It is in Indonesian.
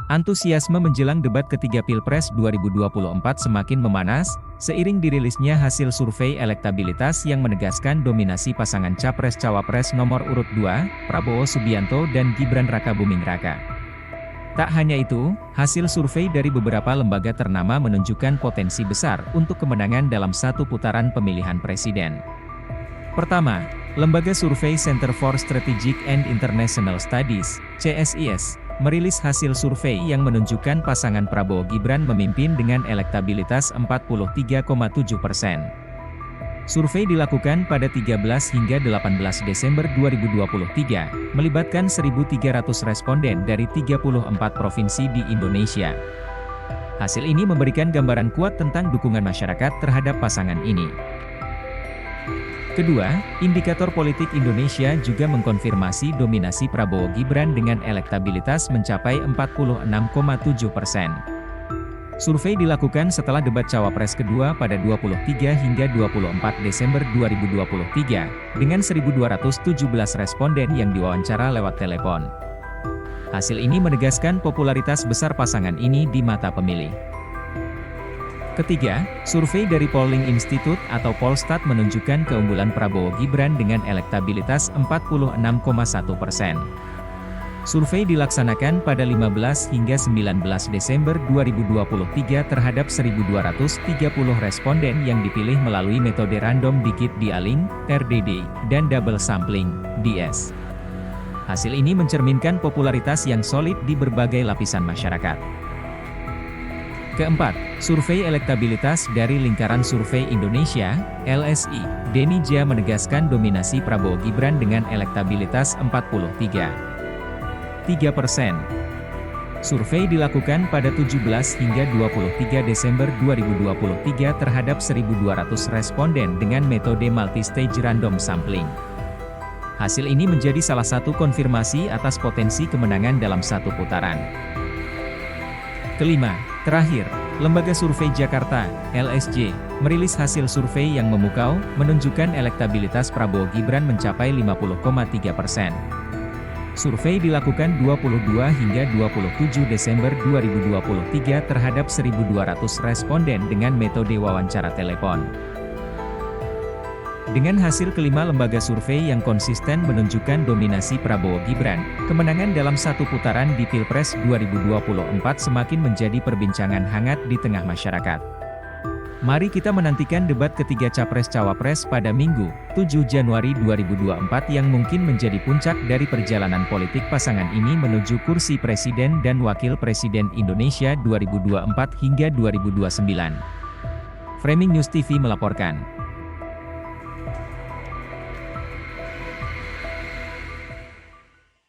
Antusiasme menjelang debat ketiga Pilpres 2024 semakin memanas, seiring dirilisnya hasil survei elektabilitas yang menegaskan dominasi pasangan Capres-Cawapres nomor urut 2, Prabowo Subianto dan Gibran Rakabuming Raka. Tak hanya itu, hasil survei dari beberapa lembaga ternama menunjukkan potensi besar untuk kemenangan dalam satu putaran pemilihan presiden. Pertama, lembaga survei Center for Strategic and International Studies, CSIS, merilis hasil survei yang menunjukkan pasangan Prabowo-Gibran memimpin dengan elektabilitas 43,7%. Survei dilakukan pada 13 hingga 18 Desember 2023, melibatkan 1.300 responden dari 34 provinsi di Indonesia. Hasil ini memberikan gambaran kuat tentang dukungan masyarakat terhadap pasangan ini. Kedua, indikator politik Indonesia juga mengkonfirmasi dominasi Prabowo-Gibran dengan elektabilitas mencapai 46,7%. Survei dilakukan setelah debat Cawapres kedua pada 23 hingga 24 Desember 2023, dengan 1.217 responden yang diwawancara lewat telepon. Hasil ini menegaskan popularitas besar pasangan ini di mata pemilih. Ketiga, survei dari Polling Institute atau Polstat menunjukkan keunggulan Prabowo-Gibran dengan elektabilitas 46,1%. Survei dilaksanakan pada 15 hingga 19 Desember 2023 terhadap 1.230 responden yang dipilih melalui metode random digit dialing, RDD, dan double sampling, DS. Hasil ini mencerminkan popularitas yang solid di berbagai lapisan masyarakat. Keempat, survei elektabilitas dari Lingkaran Survei Indonesia, LSI, Denija menegaskan dominasi Prabowo-Gibran dengan elektabilitas 43,3%. Survei dilakukan pada 17 hingga 23 Desember 2023 terhadap 1.200 responden dengan metode multi-stage random sampling. Hasil ini menjadi salah satu konfirmasi atas potensi kemenangan dalam satu putaran. Kelima, terakhir, Lembaga Survei Jakarta, LSJ, merilis hasil survei yang memukau, menunjukkan elektabilitas Prabowo-Gibran mencapai 50,3%. Survei dilakukan 22 hingga 27 Desember 2023 terhadap 1.200 responden dengan metode wawancara telepon. Dengan hasil kelima lembaga survei yang konsisten menunjukkan dominasi Prabowo-Gibran, kemenangan dalam satu putaran di Pilpres 2024 semakin menjadi perbincangan hangat di tengah masyarakat. Mari kita menantikan debat ketiga Capres-Cawapres pada Minggu, 7 Januari 2024 yang mungkin menjadi puncak dari perjalanan politik pasangan ini menuju kursi Presiden dan Wakil Presiden Indonesia 2024 hingga 2029. Framing News TV melaporkan.